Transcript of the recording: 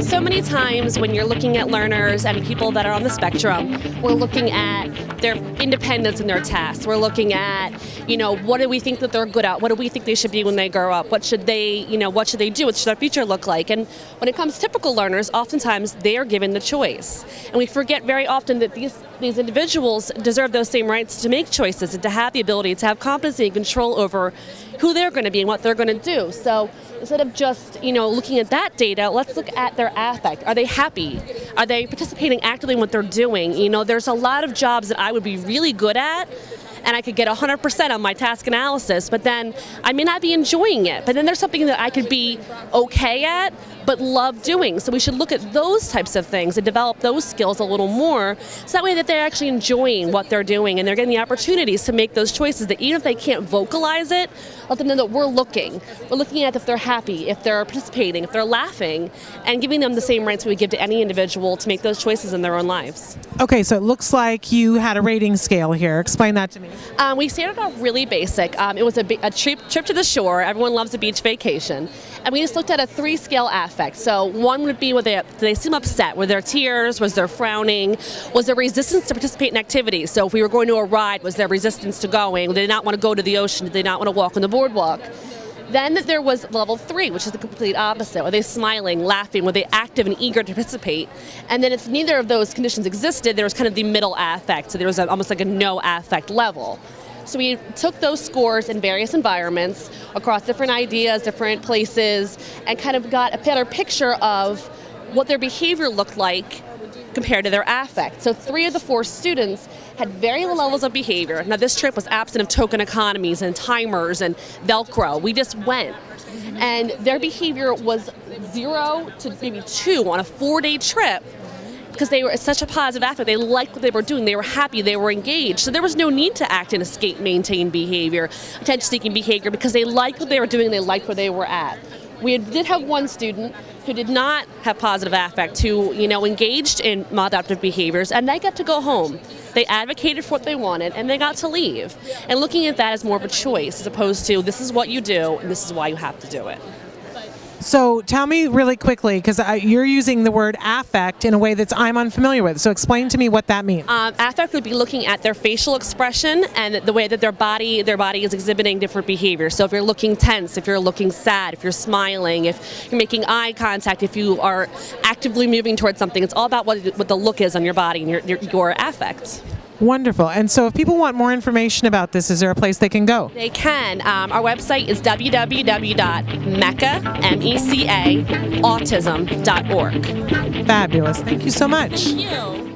So many times when you're looking at learners and people that are on the spectrum, we're looking at their independence in their tasks. We're looking at, what do we think that they're good at? What do we think they should be when they grow up? What should they do? What should their future look like? And when it comes to typical learners, oftentimes they are given the choice. And we forget very often that these individuals deserve those same rights to make choices and to have the ability to have competency and control over who they're going to be and what they're going to do. So instead of just, looking at that data, let's look at their affect. Are they happy? Are they participating actively in what they're doing? There's a lot of jobs that I would be really good at, and I could get 100% on my task analysis, but then I may not be enjoying it. But then there's something that I could be okay at, but love doing. So we should look at those types of things and develop those skills a little more, so that way that they're actually enjoying what they're doing and they're getting the opportunities to make those choices, that even if they can't vocalize it, let them know that we're looking. We're looking at if they're happy, if they're participating, if they're laughing, and giving them the same rights we give to any individual to make those choices in their own lives. Okay, so it looks like you had a rating scale here. Explain that to me. We started off really basic. It was a trip to the shore. Everyone loves a beach vacation. And we just looked at a 3-scale affect. So 1 would be, did they seem upset? Were there tears? Was there frowning? Was there resistance to participate in activities? So if we were going to a ride, was there resistance to going? Did they not want to go to the ocean? Did they not want to walk on the boardwalk? Then there was level 3, which is the complete opposite. Were they smiling, laughing? Were they active and eager to participate? And then if neither of those conditions existed, there was kind of the middle affect. So there was almost like a no affect level. So we took those scores in various environments across different ideas, different places, and kind of got a better picture of what their behavior looked like compared to their affect. So 3 of the 4 students had very low levels of behavior. Now this trip was absent of token economies and timers and Velcro. We just went. And their behavior was 0 to maybe 2 on a 4-day trip, because they were such a positive affect. They liked what they were doing. They were happy. They were engaged. So there was no need to act in escape, maintain behavior, attention-seeking behavior, because they liked what they were doing. They liked where they were at. We did have one student who did not have positive affect, who engaged in maladaptive behaviors, and they got to go home. They advocated for what they wanted, and they got to leave. And looking at that as more of a choice, as opposed to this is what you do, and this is why you have to do it. So tell me really quickly, because you're using the word affect in a way that I'm unfamiliar with. So explain to me what that means. Affect would be looking at their facial expression and the way that their body is exhibiting different behaviors. So if you're looking tense, if you're looking sad, if you're smiling, if you're making eye contact, if you are actively moving towards something, it's all about what the look is on your body and your affect. Wonderful. And so if people want more information about this, is there a place they can go? They can. Our website is www.mecaautism.org. Fabulous. Thank you so much. Thank you.